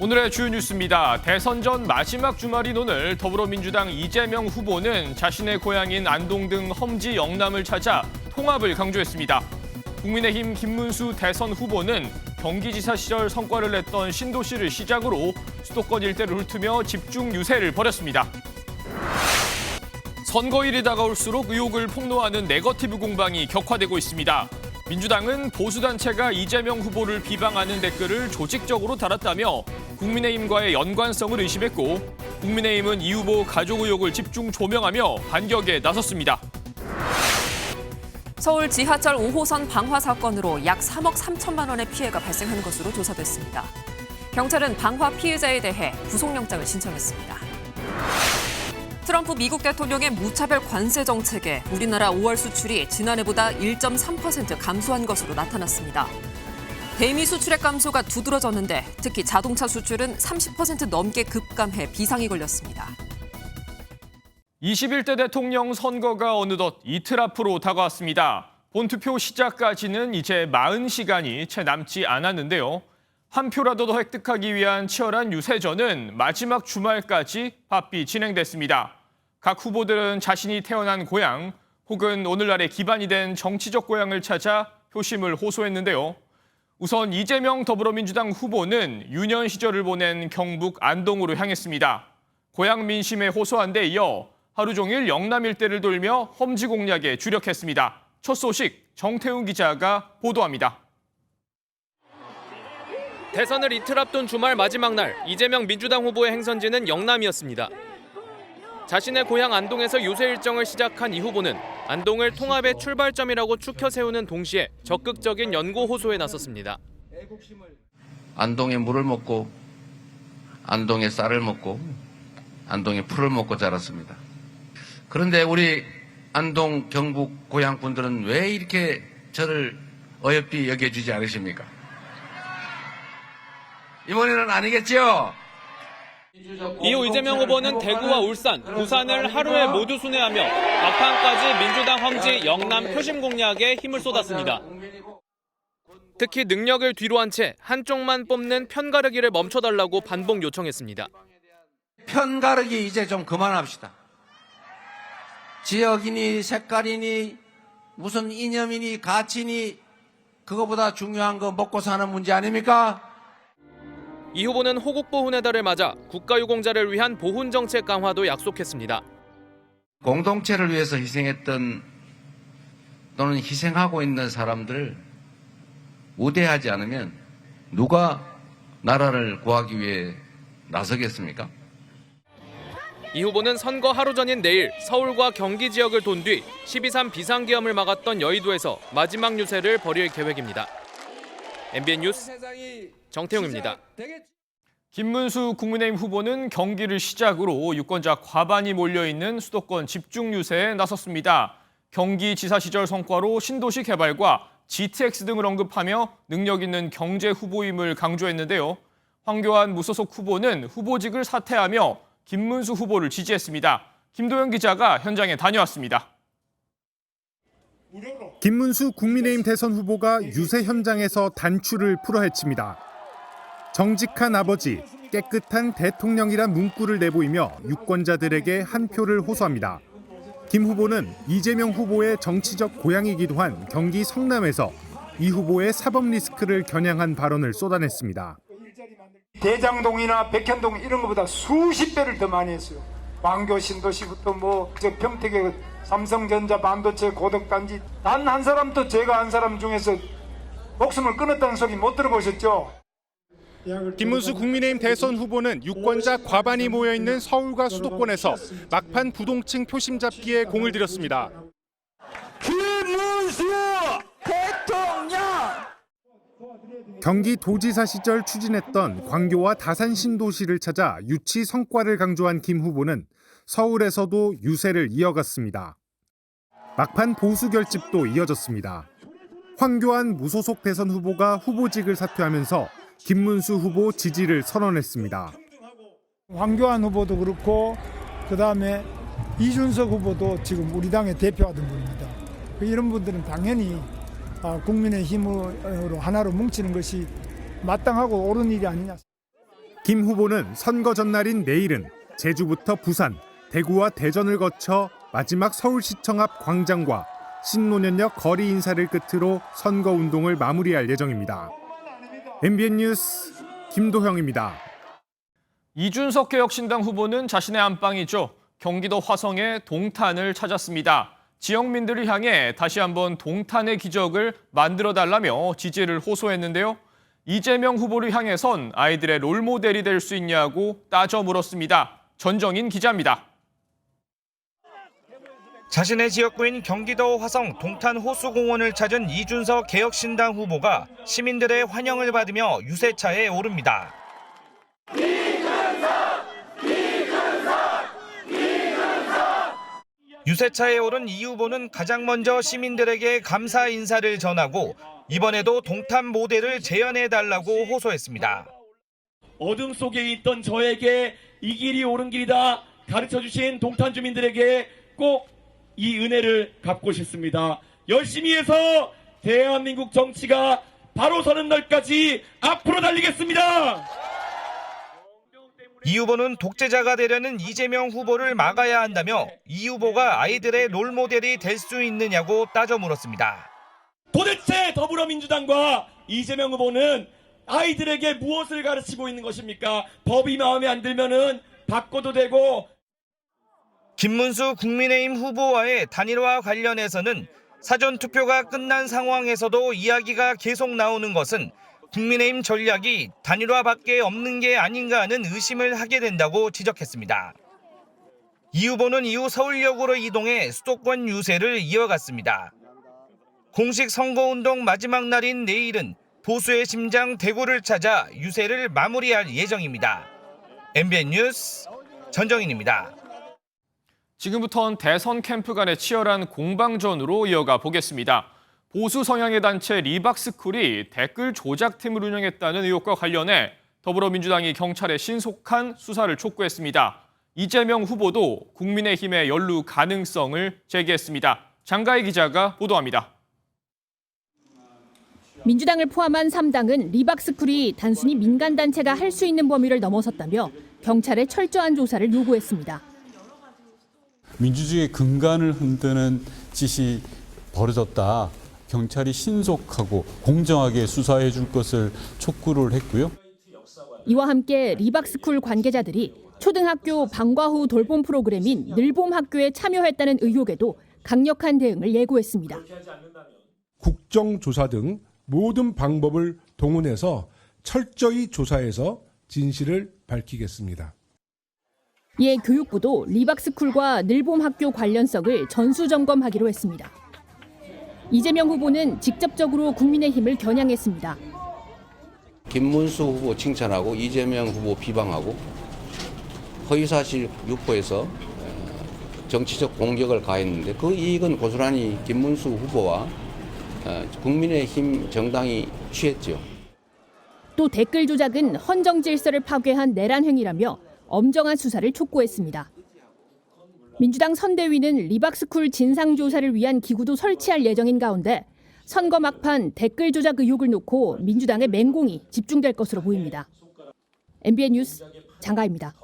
오늘의 주요 뉴스입니다. 대선 전 마지막 주말인 오늘 더불어민주당 이재명 후보는 자신의 고향인 안동 등 험지 영남을 찾아 통합을 강조했습니다. 국민의힘 김문수 대선 후보는 경기지사 시절 성과를 냈던 신도시를 시작으로 수도권 일대를 훑으며 집중 유세를 벌였습니다. 선거일이 다가올수록 의혹을 폭로하는 네거티브 공방이 격화되고 있습니다. 민주당은 보수단체가 이재명 후보를 비방하는 댓글을 조직적으로 달았다며 국민의힘과의 연관성을 의심했고, 국민의힘은 이 후보 가족 의혹을 집중 조명하며 반격에 나섰습니다. 서울 지하철 5호선 방화 사건으로 약 3억 3천만 원의 피해가 발생한 것으로 조사됐습니다. 경찰은 방화 피해자에 대해 구속영장을 신청했습니다. 트럼프 미국 대통령의 무차별 관세 정책에 우리나라 5월 수출이 지난해보다 1.3% 감소한 것으로 나타났습니다. 대미 수출의 감소가 두드러졌는데 특히 자동차 수출은 30% 넘게 급감해 비상이 걸렸습니다. 21대 대통령 선거가 어느덧 이틀 앞으로 다가왔습니다. 본투표 시작까지는 이제 40시간이 채 남지 않았는데요. 한 표라도 더 획득하기 위한 치열한 유세전은 마지막 주말까지 바삐 진행됐습니다. 각 후보들은 자신이 태어난 고향 혹은 오늘날의 기반이 된 정치적 고향을 찾아 표심을 호소했는데요. 우선 이재명 더불어민주당 후보는 유년 시절을 보낸 경북 안동으로 향했습니다. 고향 민심에 호소한 데 이어 하루 종일 영남 일대를 돌며 험지 공략에 주력했습니다. 첫 소식 정태훈 기자가 보도합니다. 대선을 이틀 앞둔 주말 마지막 날 이재명 민주당 후보의 행선지는 영남이었습니다. 자신의 고향 안동에서 유세 일정을 시작한 이 후보는 안동을 통합의 출발점이라고 추켜 세우는 동시에 적극적인 연고 호소에 나섰습니다. 안동의 물을 먹고 안동의 쌀을 먹고 안동의 풀을 먹고 자랐습니다. 그런데 우리 안동 경북 고향 분들은 왜 이렇게 저를 어여삐 여겨주지 않으십니까? 이번에는 아니겠죠? 이후 이재명 후보는 대구와 울산, 부산을 하루에 모두 순회하며 막판까지 민주당 험지 영남 표심 공략에 힘을 쏟았습니다. 특히 능력을 뒤로 한 채 한쪽만 뽑는 편가르기를 멈춰달라고 반복 요청했습니다. 편가르기 이제 좀 그만합시다. 지역이니 색깔이니 무슨 이념이니 가치니 그거보다 중요한 거 먹고 사는 문제 아닙니까? 이 후보는 호국보훈의 달을 맞아 국가유공자를 위한 보훈 정책 강화도 약속했습니다. 공동체를 위해서 희생했던 또는 희생하고 있는 사람들을 우대하지 않으면 누가 나라를 구하기 위해 나서겠습니까? 이 후보는 선거 하루 전인 내일 서울과 경기 지역을 돈 뒤 12.3 비상계엄을 막았던 여의도에서 마지막 유세를 벌일 계획입니다. MBN 뉴스 정태웅입니다. 김문수 국민의힘 후보는 경기를 시작으로 유권자 과반이 몰려있는 수도권 집중 유세에 나섰습니다. 경기지사 시절 성과로 신도시 개발과 GTX 등을 언급하며 능력 있는 경제 후보임을 강조했는데요. 황교안 무소속 후보는 후보직을 사퇴하며 김문수 후보를 지지했습니다. 김도영 기자가 현장에 다녀왔습니다. 김문수 국민의힘 대선 후보가 유세 현장에서 단추를 풀어헤칩니다. 정직한 아버지, 깨끗한 대통령이란 문구를 내보이며 유권자들에게 한 표를 호소합니다. 김 후보는 이재명 후보의 정치적 고향이기도 한 경기 성남에서 이 후보의 사법 리스크를 겨냥한 발언을 쏟아냈습니다. 대장동이나 백현동 이런 것보다 수십 배를 더 많이 했어요. 광교 신도시부터 평택의 삼성전자 반도체 고덕단지 단 한 사람도 제가 한 사람 중에서 목숨을 끊었다는 소리 못 들어보셨죠? 김문수 국민의힘 대선 후보는 유권자 과반이 모여있는 서울과 수도권에서 막판 부동층 표심 잡기에 공을 들였습니다. 김문수 대통령! 경기도지사 시절 추진했던 광교와 다산 신도시를 찾아 유치 성과를 강조한 김 후보는 서울에서도 유세를 이어갔습니다. 막판 보수 결집도 이어졌습니다. 황교안 무소속 대선 후보가 후보직을 사퇴하면서 김문수 후보 지지를 선언했습니다. 황교안 후보도 그렇고 그다음에 이준석 후보도 지금 우리 당의 대표하던 분입니다. 이런 분들은 당연히 국민의힘으로 하나로 뭉치는 것이 마땅하고 옳은 일이 아니냐. 김 후보는 선거 전날인 내일은 제주부터 부산, 대구와 대전을 거쳐 마지막 서울시청 앞 광장과 신논현역 거리 인사를 끝으로 선거운동을 마무리할 예정입니다. MBN 뉴스 김도형입니다. 이준석 개혁신당 후보는 자신의 안방이죠. 경기도 화성의 동탄을 찾았습니다. 지역민들을 향해 다시 한번 동탄의 기적을 만들어달라며 지지를 호소했는데요. 이재명 후보를 향해선 아이들의 롤모델이 될 수 있냐고 따져 물었습니다. 전정인 기자입니다. 자신의 지역구인 경기도 화성 동탄 호수공원을 찾은 이준석 개혁신당 후보가 시민들의 환영을 받으며 유세차에 오릅니다. 유세차에 오른 이 후보는 가장 먼저 시민들에게 감사 인사를 전하고 이번에도 동탄 모델을 재현해달라고 호소했습니다. 어둠 속에 있던 저에게 이 길이 옳은 길이다 가르쳐주신 동탄 주민들에게 꼭 이 은혜를 갚고 싶습니다. 열심히 해서 대한민국 정치가 바로 서는 날까지 앞으로 달리겠습니다. 이 후보는 독재자가 되려는 이재명 후보를 막아야 한다며 이 후보가 아이들의 롤모델이 될 수 있느냐고 따져 물었습니다. 도대체 더불어민주당과 이재명 후보는 아이들에게 무엇을 가르치고 있는 것입니까? 법이 마음에 안 들면은 바꿔도 되고. 김문수 국민의힘 후보와의 단일화 관련해서는 사전투표가 끝난 상황에서도 이야기가 계속 나오는 것은 국민의힘 전략이 단일화밖에 없는 게 아닌가 하는 의심을 하게 된다고 지적했습니다. 이 후보는 이후 서울역으로 이동해 수도권 유세를 이어갔습니다. 공식 선거운동 마지막 날인 내일은 보수의 심장 대구를 찾아 유세를 마무리할 예정입니다. MBN 뉴스 전정인입니다. 지금부터는 대선 캠프 간의 치열한 공방전으로 이어가 보겠습니다. 보수 성향의 단체 리박스쿨이 댓글 조작팀을 운영했다는 의혹과 관련해 더불어민주당이 경찰에 신속한 수사를 촉구했습니다. 이재명 후보도 국민의힘의 연루 가능성을 제기했습니다. 장가희 기자가 보도합니다. 민주당을 포함한 3당은 리박스쿨이 단순히 민간단체가 할 수 있는 범위를 넘어섰다며 경찰에 철저한 조사를 요구했습니다. 민주주의의 근간을 흔드는 짓이 벌어졌다. 경찰이 신속하고 공정하게 수사해 줄 것을 촉구를 했고요. 이와 함께 리박스쿨 관계자들이 초등학교 방과 후 돌봄 프로그램인 늘봄학교에 참여했다는 의혹에도 강력한 대응을 예고했습니다. 국정조사 등 모든 방법을 동원해서 철저히 조사해서 진실을 밝히겠습니다. 이에 교육부도 리박스쿨과 늘봄학교 관련성을 전수점검하기로 했습니다. 이재명 후보는 직접적으로 국민의힘을 겨냥했습니다. 김문수 후보 칭찬하고 이재명 후보 비방하고 허위사실 유포해서 정치적 공격을 가했는데 그 이익은 고스란히 김문수 후보와 국민의힘 정당이 취했죠. 또 댓글 조작은 헌정 질서를 파괴한 내란 행위라며 엄정한 수사를 촉구했습니다. 민주당 선대위는 리박스쿨 진상조사를 위한 기구도 설치할 예정인 가운데 선거 막판 댓글 조작 의혹을 놓고 민주당의 맹공이 집중될 것으로 보입니다. MBN 뉴스 장가입니다.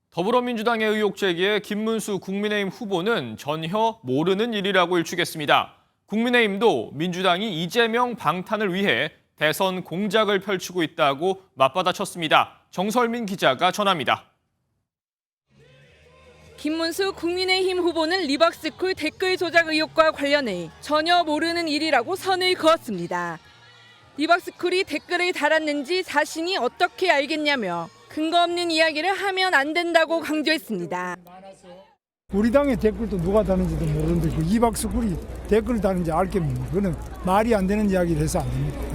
더불어민주당의 의혹 제기에 김문수 국민의힘 후보는 전혀 모르는 일이라고 일축했습니다. 국민의힘도 민주당이 이재명 방탄을 위해 대선 공작을 펼치고 있다고 맞받아쳤습니다. 정설민 기자가 전합니다. 김문수 국민의힘 후보는 리박스쿨 댓글 조작 의혹과 관련해 전혀 모르는 일이라고 선을 그었습니다. 리박스쿨이 댓글을 달았는지 자신이 어떻게 알겠냐며 근거 없는 이야기를 하면 안 된다고 강조했습니다. 우리 당의 댓글도 누가 다는지도 모르는데 그 리박스쿨이 댓글을 다는지 알겠습니다. 그거는 말이 안 되는 이야기를 해서 안 됩니다.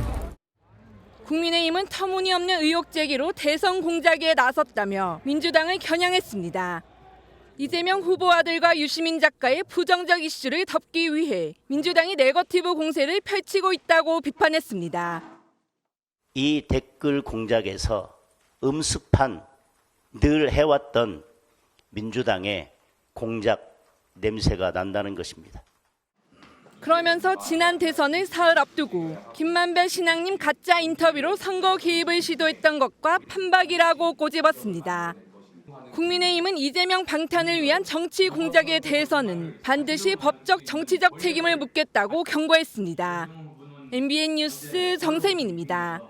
국민의힘은 터무니없는 의혹 제기로 대선 공작에 나섰다며 민주당을 겨냥했습니다. 이재명 후보 아들과 유시민 작가의 부정적 이슈를 덮기 위해 민주당이 네거티브 공세를 펼치고 있다고 비판했습니다. 이 댓글 공작에서 음습한 늘 해왔던 민주당의 공작 냄새가 난다는 것입니다. 그러면서 지난 대선을 사흘 앞두고 김만배 신앙님 가짜 인터뷰로 선거 개입을 시도했던 것과 판박이라고 꼬집었습니다. 국민의힘은 이재명 방탄을 위한 정치 공작에 대해서는 반드시 법적 정치적 책임을 묻겠다고 경고했습니다. MBN 뉴스 정세민입니다.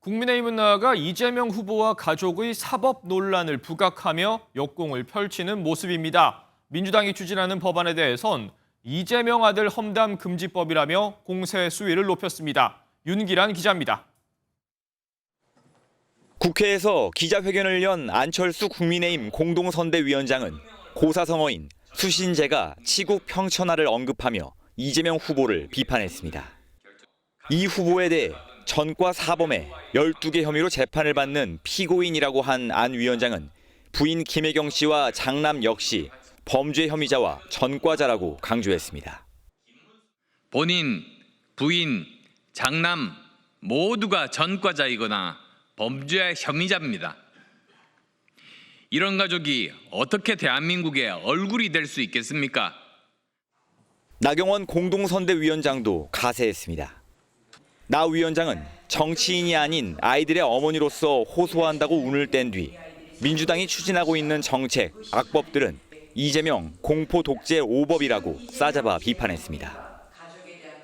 국민의힘은 나아가 이재명 후보와 가족의 사법 논란을 부각하며 역공을 펼치는 모습입니다. 민주당이 추진하는 법안에 대해선 이재명 아들 험담 금지법이라며 공세 수위를 높였습니다. 윤기란 기자입니다. 국회에서 기자회견을 연 안철수 국민의힘 공동선대위원장은 고사성어인 수신제가 치국 평천하를 언급하며 이재명 후보를 비판했습니다. 이 후보에 대해 전과 사범에 12개 혐의로 재판을 받는 피고인이라고 한 안 위원장은 부인 김혜경 씨와 장남 역시 범죄 혐의자와 전과자라고 강조했습니다. 본인, 부인, 장남 모두가 전과자이거나 범죄 혐의자입니다. 이런 가족이 어떻게 대한민국의 얼굴이 될 수 있겠습니까? 나경원 공동선대위원장도 가세했습니다. 나 위원장은 정치인이 아닌 아이들의 어머니로서 호소한다고 운을 뗀 뒤 민주당이 추진하고 있는 정책, 악법들은 이재명 공포 독재 5법이라고 싸잡아 비판했습니다.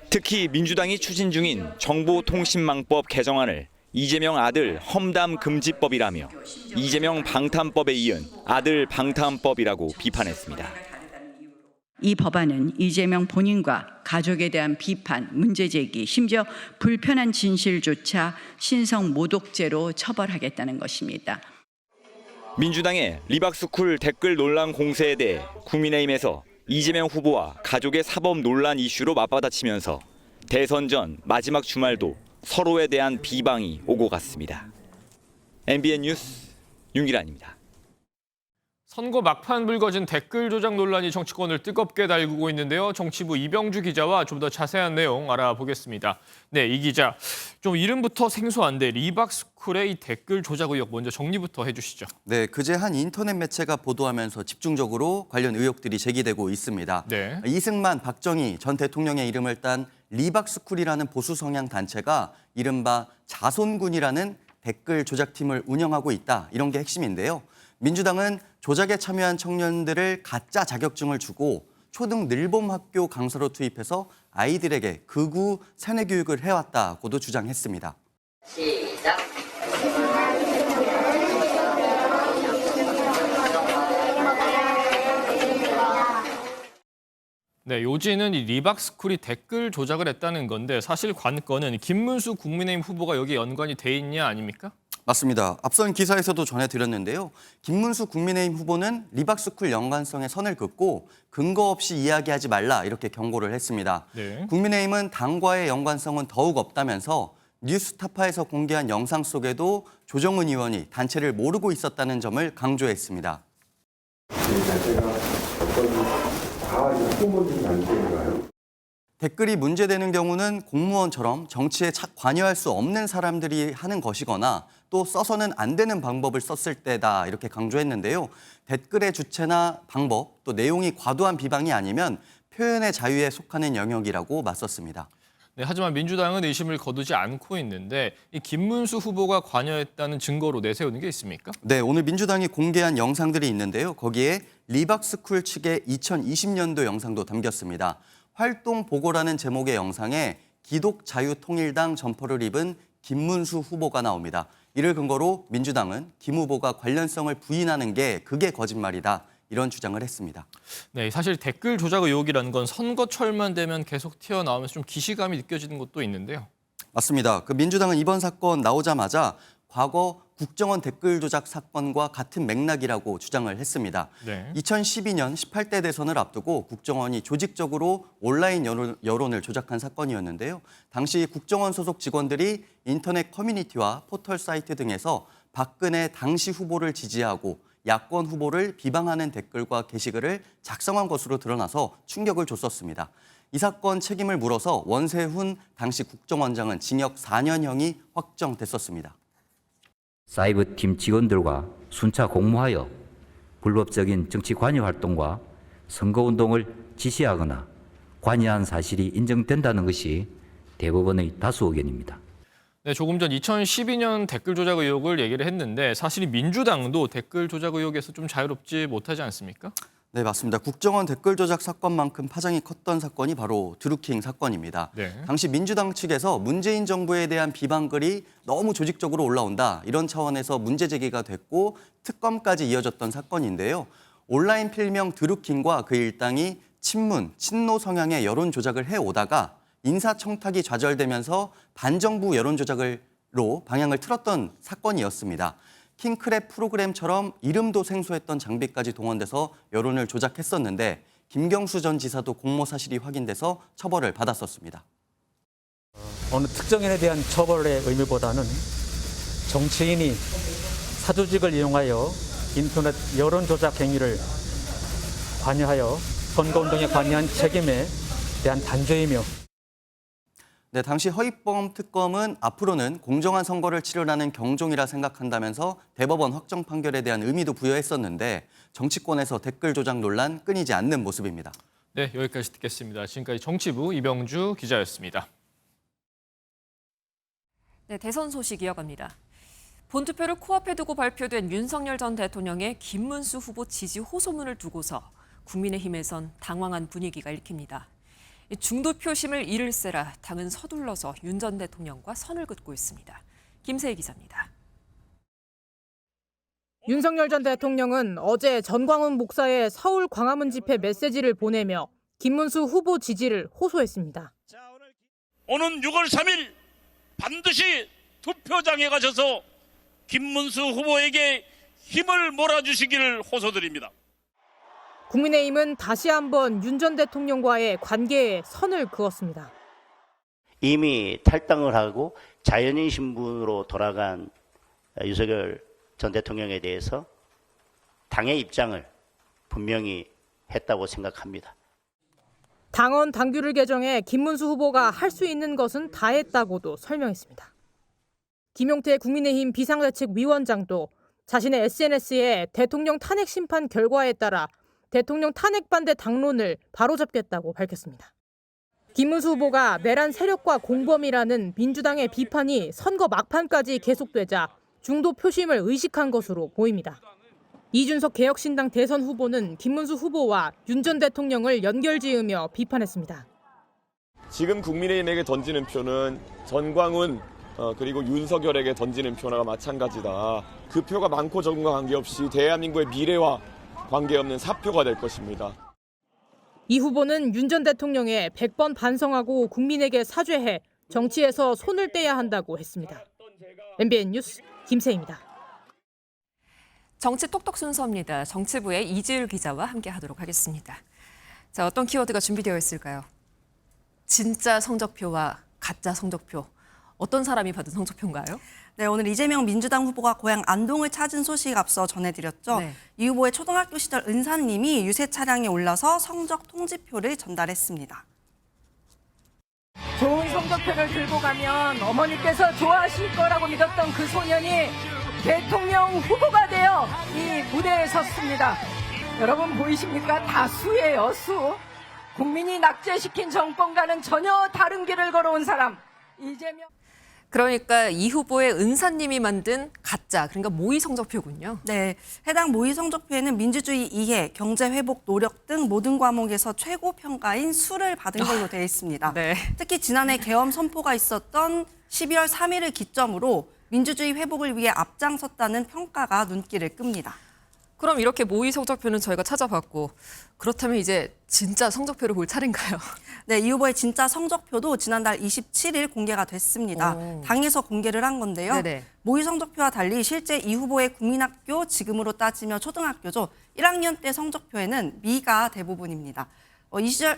특히 민주당이 추진 중인 정보통신망법 개정안을 이재명 아들 험담 금지법이라며 이재명 방탄법에 이은 아들 방탄법이라고 비판했습니다. 이 법안은 이재명 본인과 가족에 대한 비판, 문제 제기, 심지어 불편한 진실조차 신성 모독죄로 처벌하겠다는 것입니다. 민주당의 리박스쿨 댓글 논란 공세에 대해 국민의힘에서 이재명 후보와 가족의 사법 논란 이슈로 맞받아치면서 대선 전 마지막 주말도 서로에 대한 비방이 오고 갔습니다. MBN 뉴스 윤기란입니다. 선거 막판 불거진 댓글 조작 논란이 정치권을 뜨겁게 달구고 있는데요. 정치부 이병주 기자와 좀 더 자세한 내용 알아보겠습니다. 네, 이 기자. 좀 이름부터 생소한데 리박스쿨의 이 댓글 조작 의혹 먼저 정리부터 해주시죠. 네, 그제 한 인터넷 매체가 보도하면서 집중적으로 관련 의혹들이 제기되고 있습니다. 네. 이승만, 박정희 전 대통령의 이름을 딴 리박스쿨이라는 보수 성향 단체가 이른바 자손군이라는 댓글 조작팀을 운영하고 있다. 이런 게 핵심인데요. 민주당은 조작에 참여한 청년들을 가짜 자격증을 주고 초등 늘봄학교 강사로 투입해서 아이들에게 극우 세뇌 교육을 해왔다고도 주장했습니다. 시작. 네, 요지는 이 리박스쿨이 댓글 조작을 했다는 건데 사실 관건은 김문수 국민의힘 후보가 여기에 연관이 돼 있냐 아닙니까? 맞습니다. 앞선 기사에서도 전해드렸는데요. 김문수 국민의힘 후보는 리박스쿨 연관성에 선을 긋고 근거 없이 이야기하지 말라 이렇게 경고를 했습니다. 네. 국민의힘은 당과의 연관성은 더욱 없다면서 뉴스타파에서 공개한 영상 속에도 조정은 의원이 단체를 모르고 있었다는 점을 강조했습니다. 댓글이 문제되는 경우는 공무원처럼 정치에 관여할 수 없는 사람들이 하는 것이거나 또 써서는 안 되는 방법을 썼을 때다 이렇게 강조했는데요. 댓글의 주체나 방법 또 내용이 과도한 비방이 아니면 표현의 자유에 속하는 영역이라고 맞섰습니다. 네, 하지만 민주당은 의심을 거두지 않고 있는데 이 김문수 후보가 관여했다는 증거로 내세우는 게 있습니까? 네, 오늘 민주당이 공개한 영상들이 있는데요. 거기에 리박스쿨 측의 2020년도 영상도 담겼습니다. 활동 보고라는 제목의 영상에 기독자유통일당 점퍼를 입은 김문수 후보가 나옵니다. 이를 근거로 민주당은 김 후보가 관련성을 부인하는 게 그게 거짓말이다. 이런 주장을 했습니다. 네, 사실 댓글 조작 의혹이라는 건 선거철만 되면 계속 튀어나오면서 좀 기시감이 느껴지는 것도 있는데요. 맞습니다. 민주당은 이번 사건 나오자마자 과거 국정원 댓글 조작 사건과 같은 맥락이라고 주장을 했습니다. 네. 2012년 18대 대선을 앞두고 국정원이 조직적으로 온라인 여론을 조작한 사건이었는데요. 당시 국정원 소속 직원들이 인터넷 커뮤니티와 포털 사이트 등에서 박근혜 당시 후보를 지지하고 야권 후보를 비방하는 댓글과 게시글을 작성한 것으로 드러나서 충격을 줬었습니다. 이 사건 책임을 물어서 원세훈 당시 국정원장은 징역 4년형이 확정됐었습니다. 사이버팀 직원들과 순차 공모하여 불법적인 정치 관여 활동과 선거운동을 지시하거나 관여한 사실이 인정된다는 것이 대법원의 다수 의견입니다. 네, 조금 전 2012년 댓글 조작 의혹을 얘기를 했는데 사실 민주당도 댓글 조작 의혹에서 좀 자유롭지 못하지 않습니까? 네, 맞습니다. 국정원 댓글 조작 사건만큼 파장이 컸던 사건이 바로 드루킹 사건입니다. 네. 당시 민주당 측에서 문재인 정부에 대한 비방글이 너무 조직적으로 올라온다, 이런 차원에서 문제 제기가 됐고 특검까지 이어졌던 사건인데요. 온라인 필명 드루킹과 그 일당이 친문, 친노 성향의 여론 조작을 해오다가 인사청탁이 좌절되면서 반정부 여론 조작으로 방향을 틀었던 사건이었습니다. 킹크랩 프로그램처럼 이름도 생소했던 장비까지 동원돼서 여론을 조작했었는데 김경수 전 지사도 공모 사실이 확인돼서 처벌을 받았었습니다. 어느 특정인에 대한 처벌의 의미보다는 정치인이 사조직을 이용하여 인터넷 여론 조작 행위를 관여하여 선거운동에 관여한 책임에 대한 단죄이며 네, 당시 허위범 특검은 앞으로는 공정한 선거를 치르라는 경종이라 생각한다면서 대법원 확정 판결에 대한 의미도 부여했었는데 정치권에서 댓글 조작 논란 끊이지 않는 모습입니다. 네, 여기까지 듣겠습니다. 지금까지 정치부 이병주 기자였습니다. 네, 대선 소식 이어갑니다. 본투표를 코앞에 두고 발표된 윤석열 전 대통령의 김문수 후보 지지 호소문을 두고서 국민의힘에선 당황한 분위기가 읽힙니다. 중도 표심을 잃을세라 당은 서둘러서 윤 전 대통령과 선을 긋고 있습니다. 김세희 기자입니다. 윤석열 전 대통령은 어제 전광훈 목사의 서울 광화문 집회 메시지를 보내며 김문수 후보 지지를 호소했습니다. 오는 6월 3일 반드시 투표장에 가셔서 김문수 후보에게 힘을 몰아주시기를 호소드립니다. 국민의힘은 다시 한번 윤 전 대통령과의 관계에 선을 그었습니다. 이미 탈당을 하고 자연인 신분으로 돌아간 윤석열 전 대통령에 대해서 당의 입장을 분명히 했다고 생각합니다. 당원 당규를 개정해 김문수 후보가 할 수 있는 것은 다 했다고도 설명했습니다. 김용태 국민의힘 비상대책위원장도 자신의 SNS에 대통령 탄핵 심판 결과에 따라 대통령 탄핵 반대 당론을 바로잡겠다고 밝혔습니다. 김문수 후보가 내란 세력과 공범이라는 민주당의 비판이 선거 막판까지 계속되자 중도 표심을 의식한 것으로 보입니다. 이준석 개혁신당 대선 후보는 김문수 후보와 윤 전 대통령을 연결지으며 비판했습니다. 지금 국민의힘에게 던지는 표는 전광훈 그리고 윤석열에게 던지는 표나 마찬가지다. 그 표가 많고 적은과 관계없이 대한민국의 미래와 관계없는 사표가 될 것입니다. 이 후보는 윤 전 대통령에 100번 반성하고 국민에게 사죄해 정치에서 손을 떼야 한다고 했습니다. MBN 뉴스 김세희입니다. 정치 톡톡 순서입니다. 정치부의 이지율 기자와 함께하도록 하겠습니다. 자, 어떤 키워드가 준비되어 있을까요? 진짜 성적표와 가짜 성적표. 어떤 사람이 받은 성적표인가요? 네, 오늘 이재명 민주당 후보가 고향 안동을 찾은 소식 앞서 전해드렸죠. 네. 이 후보의 초등학교 시절 은사님이 유세 차량에 올라서 성적 통지표를 전달했습니다. 좋은 성적표를 들고 가면 어머니께서 좋아하실 거라고 믿었던 그 소년이 대통령 후보가 되어 이 무대에 섰습니다. 여러분 보이십니까? 다 수예요, 수. 국민이 낙제시킨 정권과는 전혀 다른 길을 걸어온 사람. 이재명. 그러니까 이 후보의 은사님이 만든 가짜, 그러니까 모의 성적표군요. 네, 해당 모의 성적표에는 민주주의 이해, 경제 회복 노력 등 모든 과목에서 최고 평가인 수를 받은 걸로 되어 있습니다. 네. 특히 지난해 계엄 선포가 있었던 12월 3일을 기점으로 민주주의 회복을 위해 앞장섰다는 평가가 눈길을 끕니다. 그럼 이렇게 모의 성적표는 저희가 찾아봤고 그렇다면 이제 진짜 성적표를 볼 차례인가요? 네, 이 후보의 진짜 성적표도 지난달 27일 공개가 됐습니다. 당에서 공개를 한 건데요. 네네. 모의 성적표와 달리 실제 이 후보의 국민학교, 지금으로 따지면 초등학교죠. 1학년 때 성적표에는 미가 대부분입니다.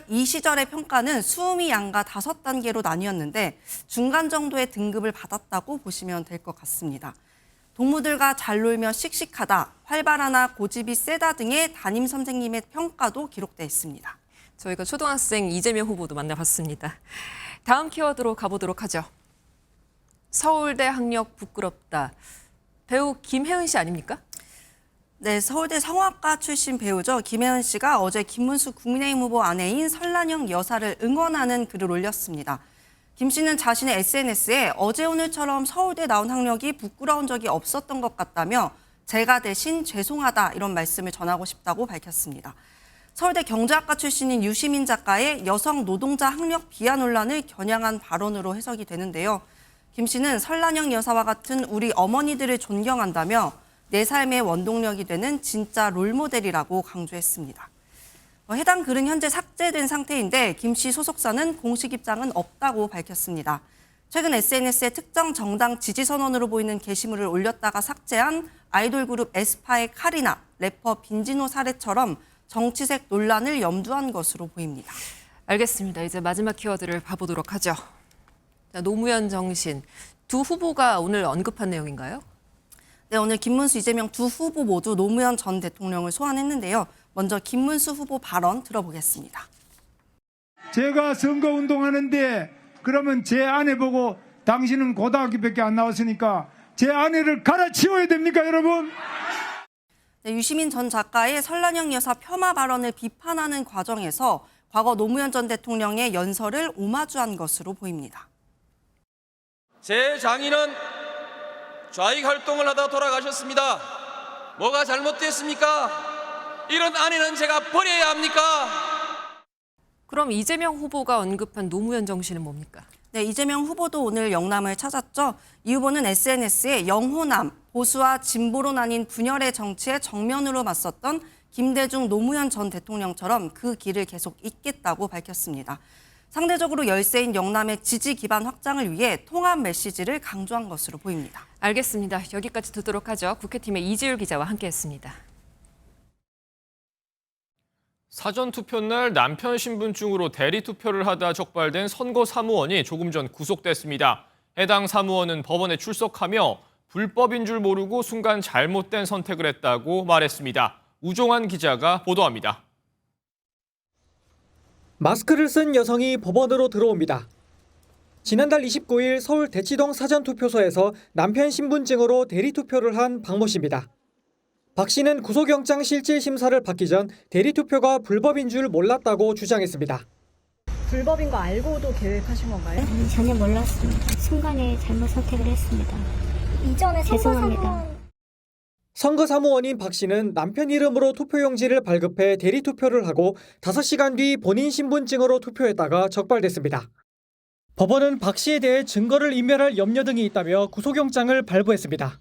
이 시절의 평가는 수음이 양가 5단계로 나뉘었는데 중간 정도의 등급을 받았다고 보시면 될 것 같습니다. 동무들과 잘 놀며 씩씩하다, 활발하나 고집이 세다 등의 담임 선생님의 평가도 기록돼 있습니다. 저희가 초등학생 이재명 후보도 만나봤습니다. 다음 키워드로 가보도록 하죠. 서울대 학력 부끄럽다. 배우 김혜은 씨 아닙니까? 네, 서울대 성악과 출신 배우죠. 김혜은 씨가 어제 김문수 국민의힘 후보 아내인 설란영 여사를 응원하는 글을 올렸습니다. 김 씨는 자신의 SNS에 어제 오늘처럼 서울대 나온 학력이 부끄러운 적이 없었던 것 같다며 제가 대신 죄송하다 이런 말씀을 전하고 싶다고 밝혔습니다. 서울대 경제학과 출신인 유시민 작가의 여성 노동자 학력 비하 논란을 겨냥한 발언으로 해석이 되는데요. 김 씨는 설란영 여사와 같은 우리 어머니들을 존경한다며 내 삶의 원동력이 되는 진짜 롤모델이라고 강조했습니다. 해당 글은 현재 삭제된 상태인데 김 씨 소속사는 공식 입장은 없다고 밝혔습니다. 최근 SNS에 특정 정당 지지 선언으로 보이는 게시물을 올렸다가 삭제한 아이돌 그룹 에스파의 카리나, 래퍼 빈지노 사례처럼 정치색 논란을 염두한 것으로 보입니다. 알겠습니다. 이제 마지막 키워드를 봐보도록 하죠. 자, 노무현 정신. 두 후보가 오늘 언급한 내용인가요? 네, 오늘 김문수, 이재명 두 후보 모두 노무현 전 대통령을 소환했는데요. 먼저 김문수 후보 발언 들어보겠습니다. 제가 선거운동하는데 그러면 제 아내 보고 당신은 고등학교밖에 안 나왔으니까 제 아내를 갈아치워야 됩니까, 여러분? 네, 유시민 전 작가의 설란영 여사 폄하 발언을 비판하는 과정에서 과거 노무현 전 대통령의 연설을 오마주한 것으로 보입니다. 제 장인은 좌익 활동을 하다 돌아가셨습니다. 뭐가 잘못됐습니까? 이런 아내는 제가 버려야 합니까? 그럼 이재명 후보가 언급한 노무현 정신은 뭡니까? 네, 이재명 후보도 오늘 영남을 찾았죠. 이 후보는 SNS에 영호남, 보수와 진보로 나뉜 분열의 정치에 정면으로 맞섰던 김대중 노무현 전 대통령처럼 그 길을 계속 잇겠다고 밝혔습니다. 상대적으로 열세인 영남의 지지 기반 확장을 위해 통합 메시지를 강조한 것으로 보입니다. 알겠습니다. 여기까지 듣도록 하죠. 국회팀의 이지율 기자와 함께했습니다. 사전투표 날 남편 신분증으로 대리투표를 하다 적발된 선거 사무원이 조금 전 구속됐습니다. 해당 사무원은 법원에 출석하며 불법인 줄 모르고 순간 잘못된 선택을 했다고 말했습니다. 우종환 기자가 보도합니다. 마스크를 쓴 여성이 법원으로 들어옵니다. 지난달 29일 서울 대치동 사전투표소에서 남편 신분증으로 대리투표를 한 박모 씨입니다. 박 씨는 구속영장 실질 심사를 받기 전 대리투표가 불법인 줄 몰랐다고 주장했습니다. 불법인 거 알고도 계획하신 건가요? 전혀 몰랐습니다. 순간에 잘못 선택을 했습니다. 이전에 죄송합니다. 선거사무원인 박 씨는 남편 이름으로 투표용지를 발급해 대리투표를 하고 5시간 뒤 본인 신분증으로 투표했다가 적발됐습니다. 법원은 박 씨에 대해 증거를 인멸할 염려 등이 있다며 구속영장을 발부했습니다.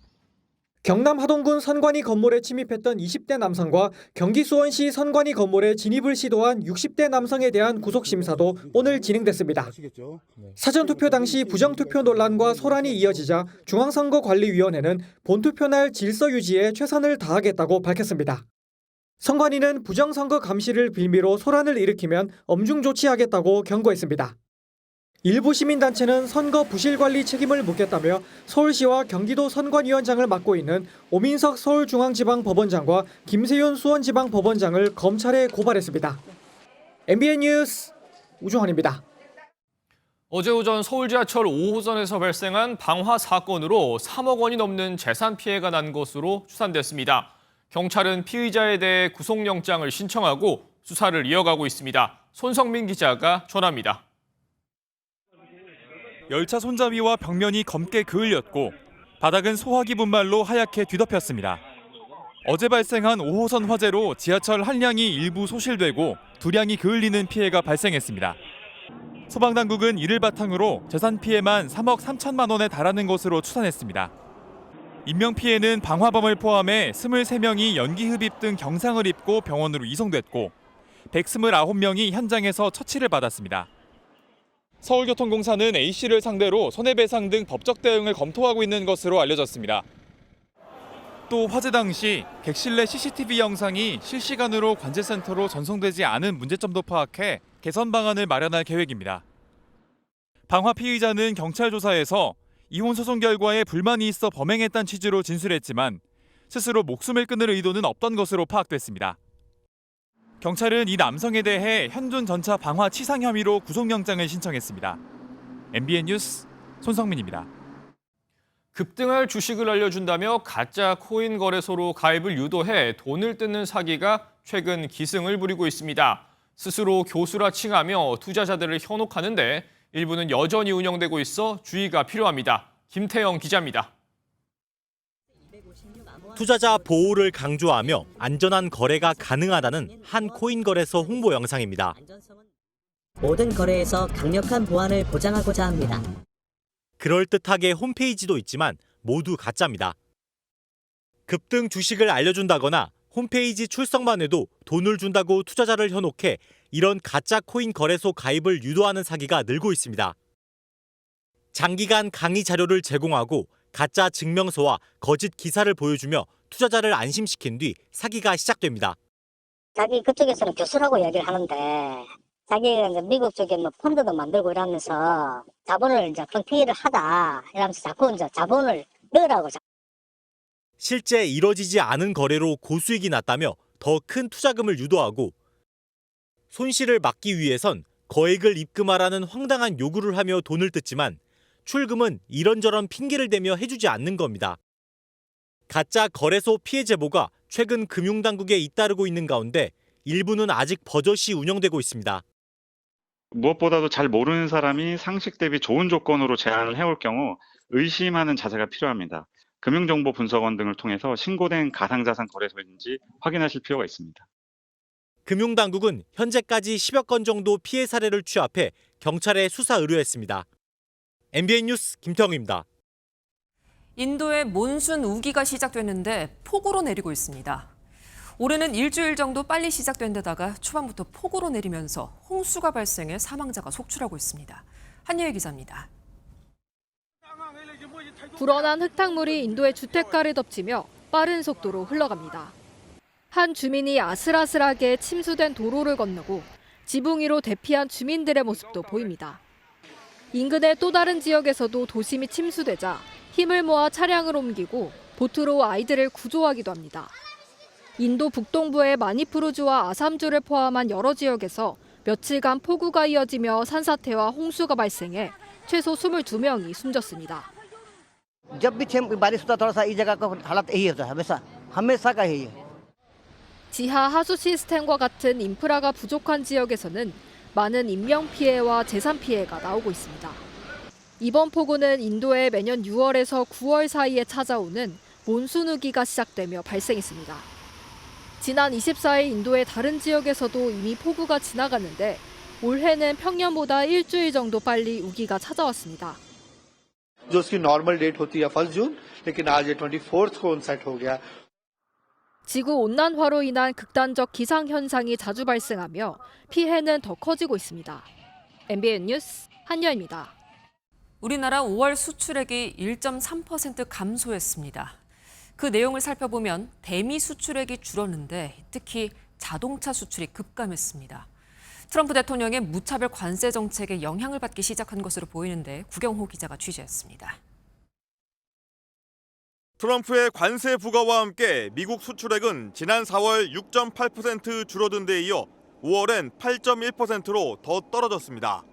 경남 하동군 선관위 건물에 침입했던 20대 남성과 경기 수원시 선관위 건물에 진입을 시도한 60대 남성에 대한 구속심사도 오늘 진행됐습니다. 사전투표 당시 부정투표 논란과 소란이 이어지자 중앙선거관리위원회는 본투표 날 질서 유지에 최선을 다하겠다고 밝혔습니다. 선관위는 부정선거 감시를 빌미로 소란을 일으키면 엄중 조치하겠다고 경고했습니다. 일부 시민단체는 선거 부실관리 책임을 묻겠다며 서울시와 경기도 선관위원장을 맡고 있는 오민석 서울중앙지방법원장과 김세윤 수원지방법원장을 검찰에 고발했습니다. MBN 뉴스 우종환입니다. 어제 오전 서울 지하철 5호선에서 발생한 방화 사건으로 3억 원이 넘는 재산 피해가 난 것으로 추산됐습니다. 경찰은 피의자에 대해 구속영장을 신청하고 수사를 이어가고 있습니다. 손성민 기자가 전합니다. 열차 손잡이와 벽면이 검게 그을렸고 바닥은 소화기 분말로 하얗게 뒤덮였습니다. 어제 발생한 5호선 화재로 지하철 한량이 일부 소실되고 두량이 그을리는 피해가 발생했습니다. 소방당국은 이를 바탕으로 재산 피해만 3억 3천만 원에 달하는 것으로 추산했습니다. 인명피해는 방화범을 포함해 23명이 연기흡입 등 경상을 입고 병원으로 이송됐고 129명이 현장에서 처치를 받았습니다. 서울교통공사는 A씨를 상대로 손해배상 등 법적 대응을 검토하고 있는 것으로 알려졌습니다. 또 화재 당시 객실 내 CCTV 영상이 실시간으로 관제센터로 전송되지 않은 문제점도 파악해 개선 방안을 마련할 계획입니다. 방화 피의자는 경찰 조사에서 이혼 소송 결과에 불만이 있어 범행했다는 취지로 진술했지만 스스로 목숨을 끊을 의도는 없던 것으로 파악됐습니다. 경찰은 이 남성에 대해 현존 전차 방화 치상 혐의로 구속영장을 신청했습니다. MBN 뉴스 손성민입니다. 급등할 주식을 알려준다며 가짜 코인 거래소로 가입을 유도해 돈을 뜯는 사기가 최근 기승을 부리고 있습니다. 스스로 교수라 칭하며 투자자들을 현혹하는데 일부는 여전히 운영되고 있어 주의가 필요합니다. 김태영 기자입니다. 투자자 보호를 강조하며 안전한 거래가 가능하다는 한 코인 거래소 홍보 영상입니다. 모든 거래에서 강력한 보안을 보장하고자 합니다. 그럴듯하게 홈페이지도 있지만 모두 가짜입니다. 급등 주식을 알려준다거나 홈페이지 출석만 해도 돈을 준다고 투자자를 현혹해 이런 가짜 코인 거래소 가입을 유도하는 사기가 늘고 있습니다. 장기간 강의 자료를 제공하고 가짜 증명서와 거짓 기사를 보여주며 투자자를 안심시킨 뒤 사기가 시작됩니다. 자기 그쪽에서는 교수라고 얘기를 하는데 자기가 이제 미국 쪽에 뭐 펀드도 만들고 이러면서 자본을 이제 펑튀기를 하다 이러면서 자꾸 이제 자본을 넣으라고. 실제 이뤄지지 않은 거래로 고수익이 났다며 더 큰 투자금을 유도하고 손실을 막기 위해선 거액을 입금하라는 황당한 요구를 하며 돈을 뜯지만 출금은 이런저런 핑계를 대며 해주지 않는 겁니다. 가짜 거래소 피해 제보가 최근 금융당국에 잇따르고 있는 가운데 일부는 아직 버젓이 운영되고 있습니다. 무엇보다도 잘 모르는 사람이 상식 대비 좋은 조건으로 제안을 해올 경우 의심하는 자세가 필요합니다. 금융정보분석원 등을 통해서 신고된 가상자산 거래소인지 확인하실 필요가 있습니다. 금융당국은 현재까지 10여 건 정도 피해 사례를 취합해 경찰에 수사 의뢰했습니다. MBN 뉴스 김태형입니다. 인도의 몬순 우기가 시작됐는데 폭우로 내리고 있습니다. 올해는 일주일 정도 빨리 시작된 데다가 초반부터 폭우로 내리면서 홍수가 발생해 사망자가 속출하고 있습니다. 한예희 기자입니다. 불어난 흙탕물이 인도의 주택가를 덮치며 빠른 속도로 흘러갑니다. 한 주민이 아슬아슬하게 침수된 도로를 건너고 지붕 위로 대피한 주민들의 모습도 보입니다. 인근의 또 다른 지역에서도 도심이 침수되자 힘을 모아 차량을 옮기고 보트로 아이들을 구조하기도 합니다. 인도 북동부의 마니푸르주와 아삼주를 포함한 여러 지역에서 며칠간 폭우가 이어지며 산사태와 홍수가 발생해 최소 22명이 숨졌습니다. 지하 하수 시스템과 같은 인프라가 부족한 지역에서는 많은 인명 피해와 재산 피해가 나오고 있습니다. 이번 폭우는 인도에 매년 6월에서 9월 사이에 찾아오는 몬순 우기가 시작되며 발생했습니다. 지난 24일 인도의 다른 지역에서도 이미 폭우가 지나갔는데 올해는 평년보다 일주일 정도 빨리 우기가 찾아왔습니다. जो उसकी normal date होती है 1 जून लेकिन आज ये 24th को ऑनसेट हो गया. 지구 온난화로 인한 극단적 기상 현상이 자주 발생하며 피해는 더 커지고 있습니다. MBN 뉴스 한여입니다. 우리나라 5월 수출액이 1.3% 감소했습니다. 그 내용을 살펴보면 대미 수출액이 줄었는데 특히 자동차 수출이 급감했습니다. 트럼프 대통령의 무차별 관세 정책에 영향을 받기 시작한 것으로 보이는데 구경호 기자가 취재했습니다. 트럼프의 관세 부과와 함께 미국 수출액은 지난 4월 6.8% 줄어든 데 이어 5월엔 8.1%로 더 떨어졌습니다.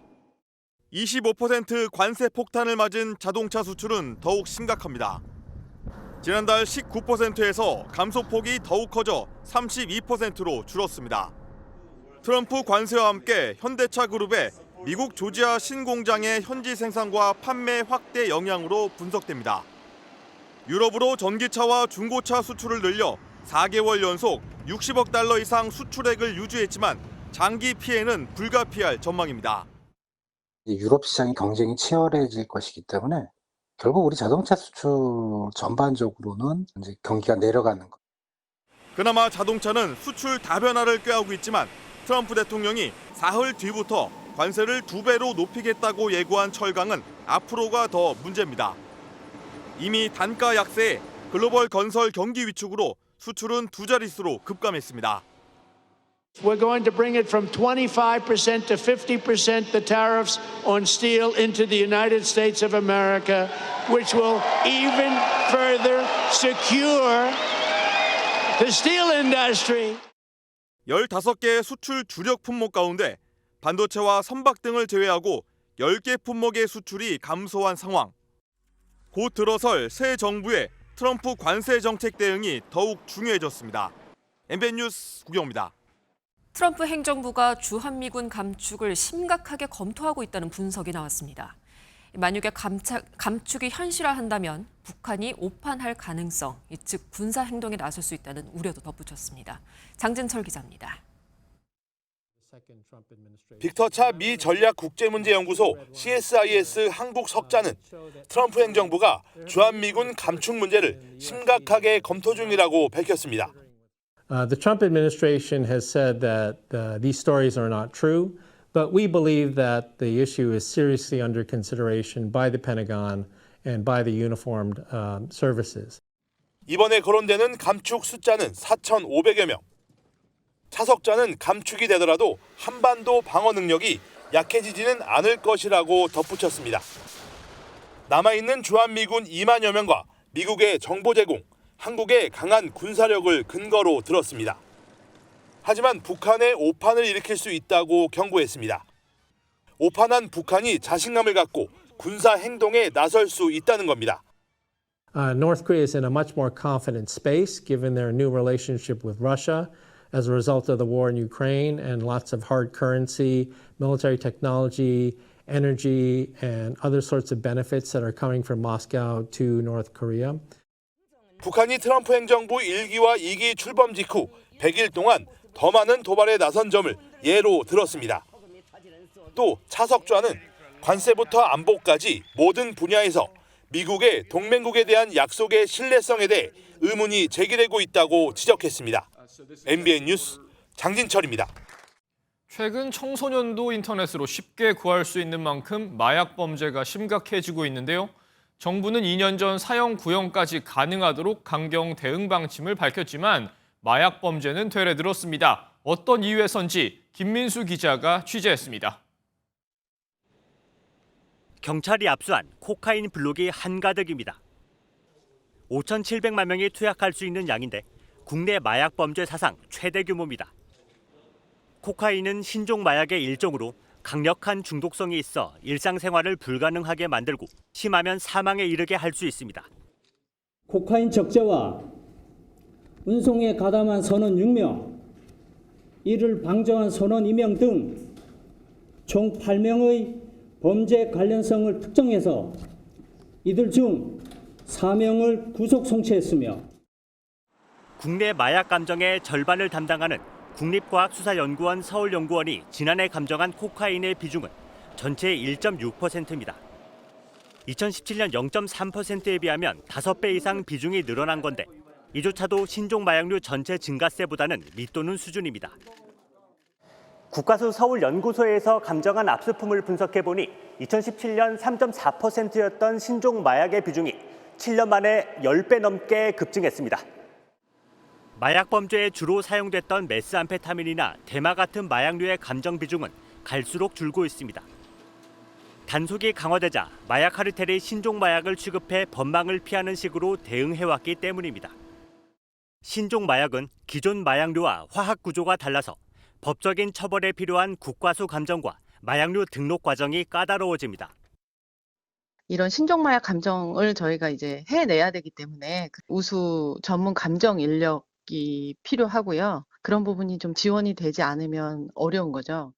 25% 관세 폭탄을 맞은 자동차 수출은 더욱 심각합니다. 지난달 19%에서 감소폭이 더욱 커져 32%로 줄었습니다. 트럼프 관세와 함께 현대차 그룹의 미국 조지아 신공장의 현지 생산과 판매 확대 영향으로 분석됩니다. 유럽으로 전기차와 중고차 수출을 늘려 4개월 연속 60억 달러 이상 수출액을 유지했지만 장기 피해는 불가피할 전망입니다. 유럽 시장이 경쟁이 치열해질 것이기 때문에 결국 우리 자동차 수출 전반적으로는 이제 경기가 내려가는 것. 그나마 자동차는 수출 다변화를 꾀하고 있지만 트럼프 대통령이 사흘 뒤부터 관세를 2배로 높이겠다고 예고한 철강은 앞으로가 더 문제입니다. 이미 단가 약세에 글로벌 건설 경기 위축으로 수출은 두 자릿수로 급감했습니다. We're going to bring it from 25% to 50% the tariffs on steel into the United States of America, which will even further secure the steel industry. 15개의 수출 주력 품목 가운데 반도체와 선박 등을 제외하고 10개 품목의 수출이 감소한 상황. 곧 들어설 새 정부의 트럼프 관세 정책 대응이 더욱 중요해졌습니다. MBN 뉴스 구경호입니다. 트럼프 행정부가 주한미군 감축을 심각하게 검토하고 있다는 분석이 나왔습니다. 만약에 감축이 현실화한다면 북한이 오판할 가능성, 즉 군사 행동에 나설 수 있다는 우려도 덧붙였습니다. 장진철 기자입니다. 빅터 차 미 전략국제문제연구소 CSIS 한국 석자는 트럼프 행정부가 주한미군 감축 문제를 심각하게 검토 중이라고 밝혔습니다. The Trump administration has said that these stories are not true, but we believe that the issue is seriously under consideration by the Pentagon and by the uniformed services. 이번에 거론되는 감축 숫자는 4,500여 명. 차석자는 감축이 되더라도 한반도 방어 능력이 약해지지는 않을 것이라고 덧붙였습니다. 남아있는 주한미군 2만여 명과 미국의 정보 제공, 한국의 강한 군사력을 근거로 들었습니다. 하지만 북한의 오판을 일으킬 수 있다고 경고했습니다. 오판한 북한이 자신감을 갖고 군사 행동에 나설 수 있다는 겁니다. North Korea is in a much more confident space given their new relationship with Russia as a result of the war in Ukraine and lots of hard currency, military technology, energy, and other sorts of benefits that are coming from Moscow to North Korea. 북한이 트럼프 행정부 1기와 2기 출범 직후 100일 동안 더 많은 도발에 나선 점을 예로 들었습니다. 또 차석좌는 관세부터 안보까지 모든 분야에서 미국의 동맹국에 대한 약속의 신뢰성에 대해 의문이 제기되고 있다고 지적했습니다. MBN 뉴스 장진철입니다. 최근 청소년도 인터넷으로 쉽게 구할 수 있는 만큼 마약 범죄가 심각해지고 있는데요. 정부는 2년 전 사형 구형까지 가능하도록 강경 대응 방침을 밝혔지만 마약 범죄는 되레들었습니다. 어떤 이유에선지 김민수 기자가 취재했습니다. 경찰이 압수한 코카인 블록이 한가득입니다. 5,700만 명이 투약할 수 있는 양인데 국내 마약 범죄 사상 최대 규모입니다. 코카인은 신종 마약의 일종으로 강력한 중독성이 있어 일상생활을 불가능하게 만들고 심하면 사망에 이르게 할 수 있습니다. 코카인 적재와 운송에 가담한 선원 6명, 이를 방조한 선원 2명 등 총 8명의 범죄 관련성을 특정해서 이들 중 4명을 구속 송치했으며 국내 마약 감정의 절반을 담당하는 국립과학수사연구원 서울연구원이 지난해 감정한 코카인의 비중은 전체의 1.6%입니다. 2017년 0.3%에 비하면 5배 이상 비중이 늘어난 건데 이조차도 신종 마약류 전체 증가세보다는 밑도는 수준입니다. 국과수 서울연구소에서 감정한 압수품을 분석해보니 2017년 3.4%였던 신종 마약의 비중이 7년 만에 10배 넘게 급증했습니다. 마약 범죄에 주로 사용됐던 메스암페타민이나 대마 같은 마약류의 감정 비중은 갈수록 줄고 있습니다. 단속이 강화되자 마약 카르텔이 신종 마약을 취급해 법망을 피하는 식으로 대응해왔기 때문입니다. 신종 마약은 기존 마약류와 화학 구조가 달라서 법적인 처벌에 필요한 국과수 감정과 마약류 등록 과정이 까다로워집니다. 이런 신종마약 감정을 저희가 이제 해내야 되기 때문에 우수 전문 감정 인력이 필요하고요. 그런 부분이 좀 지원이 되지 않으면 어려운 거죠.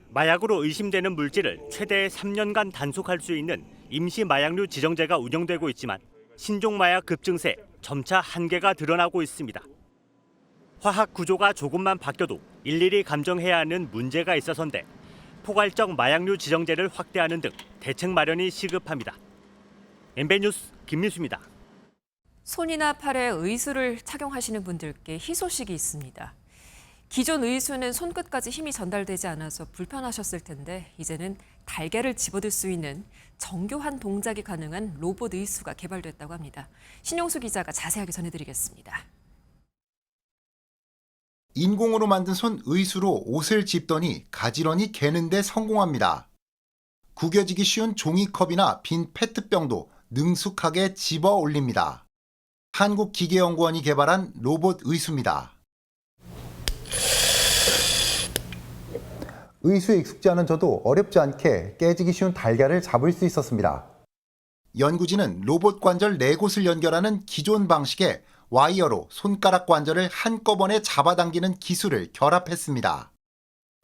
마약으로 의심되는 물질을 최대 3년간 단속할 수 있는 임시 마약류 지정제가 운영되고 있지만 신종 마약 급증세 점차 한계가 드러나고 있습니다. 화학 구조가 조금만 바뀌어도 일일이 감정해야 하는 문제가 있어서인데 포괄적 마약류 지정제를 확대하는 등 대책 마련이 시급합니다. MBN 뉴스 김민수입니다. 손이나 팔에 의수를 착용하시는 분들께 희소식이 있습니다. 기존 의수는 손끝까지 힘이 전달되지 않아서 불편하셨을 텐데 이제는 달걀을 집어들 수 있는 정교한 동작이 가능한 로봇 의수가 개발됐다고 합니다. 신용수 기자가 자세하게 전해드리겠습니다. 인공으로 만든 손 의수로 옷을 집더니 가지런히 개는데 성공합니다. 구겨지기 쉬운 종이컵이나 빈 페트병도 능숙하게 집어 올립니다. 한국기계연구원이 개발한 로봇 의수입니다. 의수에 익숙지 않은 저도 어렵지 않게 깨지기 쉬운 달걀을 잡을 수 있었습니다. 연구진은 로봇 관절 4곳을 연결하는 기존 방식에 와이어로 손가락 관절을 한꺼번에 잡아당기는 기술을 결합했습니다.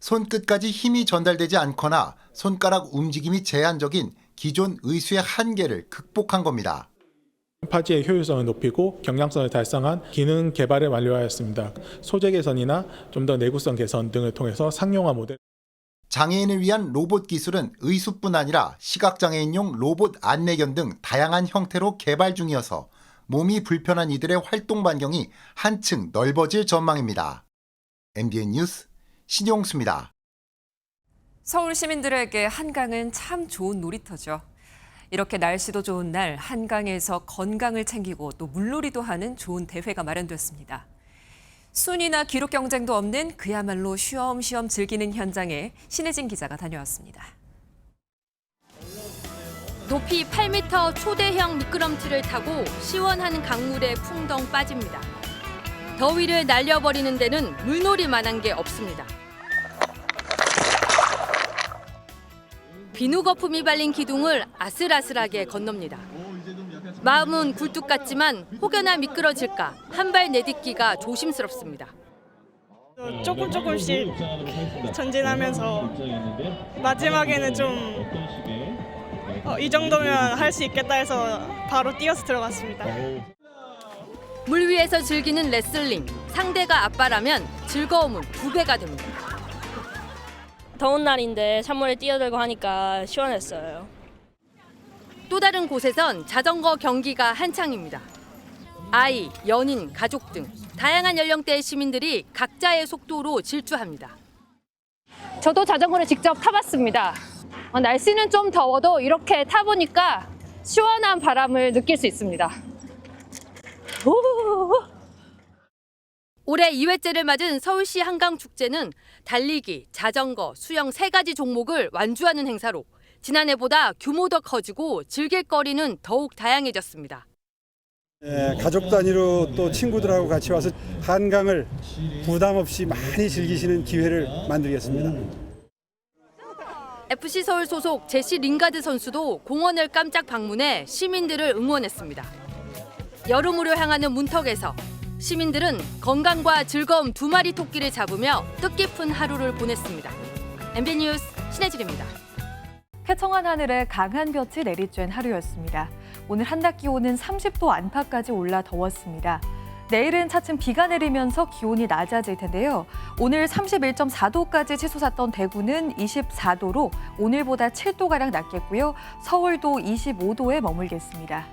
손끝까지 힘이 전달되지 않거나 손가락 움직임이 제한적인 기존 의수의 한계를 극복한 겁니다. 파지의 효율성을 높이고 경량성을 달성한 기능 개발을 완료하였습니다. 소재 개선이나 좀 더 내구성 개선 등을 통해서 상용화 모델. 장애인을 위한 로봇 기술은 의수뿐 아니라 시각장애인용 로봇 안내견 등 다양한 형태로 개발 중이어서 몸이 불편한 이들의 활동 반경이 한층 넓어질 전망입니다. MBN 뉴스 신용수입니다. 서울 시민들에게 한강은 참 좋은 놀이터죠. 이렇게 날씨도 좋은 날 한강에서 건강을 챙기고 또 물놀이도 하는 좋은 대회가 마련됐습니다. 순위나 기록 경쟁도 없는 그야말로 쉬엄쉬엄 즐기는 현장에 신혜진 기자가 다녀왔습니다. 높이 8m 초대형 미끄럼틀을 타고 시원한 강물에 풍덩 빠집니다. 더위를 날려버리는 데는 물놀이만한 게 없습니다. 비누 거품이 발린 기둥을 아슬아슬하게 건넙니다. 마음은 굴뚝 같지만 혹여나 미끄러질까 한 발 내딛기가 조심스럽습니다. 조금씩 전진하면서 마지막에는 좀 이 정도면 할 수 있겠다 해서 바로 뛰어서 들어갔습니다. 물 위에서 즐기는 레슬링, 상대가 아빠라면 즐거움은 2배가 됩니다. 더운 날인데 찬물에 뛰어들고 하니까 시원했어요. 또 다른 곳에선 자전거 경기가 한창입니다. 아이, 연인, 가족 등 다양한 연령대의 시민들이 각자의 속도로 질주합니다. 저도 자전거를 직접 타봤습니다. 날씨는 좀 더워도 이렇게 타보니까 시원한 바람을 느낄 수 있습니다. 올해 2회째를 맞은 서울시 한강축제는 달리기, 자전거, 수영 3가지 종목을 완주하는 행사로 지난해보다 규모도 커지고 즐길 거리는 더욱 다양해졌습니다. 가족 단위로 또 친구들하고 같이 와서 한강을 부담 없이 많이 즐기시는 기회를 만들겠습니다. FC 서울 소속 제시 링가드 선수도 공원을 깜짝 방문해 시민들을 응원했습니다. 여름으로 향하는 문턱에서 시민들은 건강과 즐거움 2마리 토끼를 잡으며 뜻깊은 하루를 보냈습니다. MBN 뉴스 신혜진입니다. 쾌청한 하늘에 강한 볕이 내리쬐는 하루였습니다. 오늘 한낮 기온은 30도 안팎까지 올라 더웠습니다. 내일은 차츰 비가 내리면서 기온이 낮아질 텐데요. 오늘 31.4도까지 치솟았던 대구는 24도로 오늘보다 7도가량 낮겠고요. 서울도 25도에 머물겠습니다.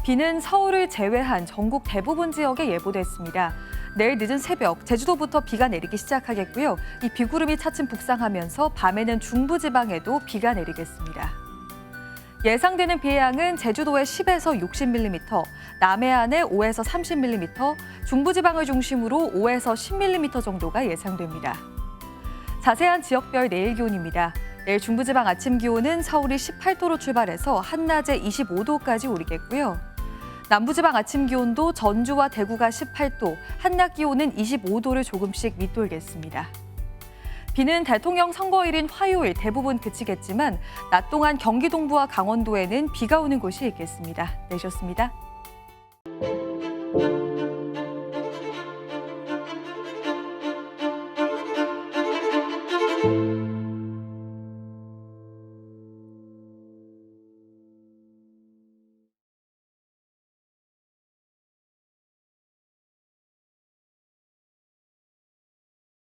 비는 서울을 제외한 전국 대부분 지역에 예보됐습니다. 내일 늦은 새벽 제주도부터 비가 내리기 시작하겠고요. 이 비구름이 차츰 북상하면서 밤에는 중부지방에도 비가 내리겠습니다. 예상되는 비의 양은 제주도에 10에서 60mm, 남해안에 5에서 30mm, 중부지방을 중심으로 5에서 10mm 정도가 예상됩니다. 자세한 지역별 내일 기온입니다. 내일 중부지방 아침 기온은 서울이 18도로 출발해서 한낮에 25도까지 오르겠고요. 남부지방 아침 기온도 전주와 대구가 18도, 한낮 기온은 25도를 조금씩 밑돌겠습니다. 비는 대통령 선거일인 화요일 대부분 그치겠지만 낮 동안 경기 동부와 강원도에는 비가 오는 곳이 있겠습니다. 내셨습니다.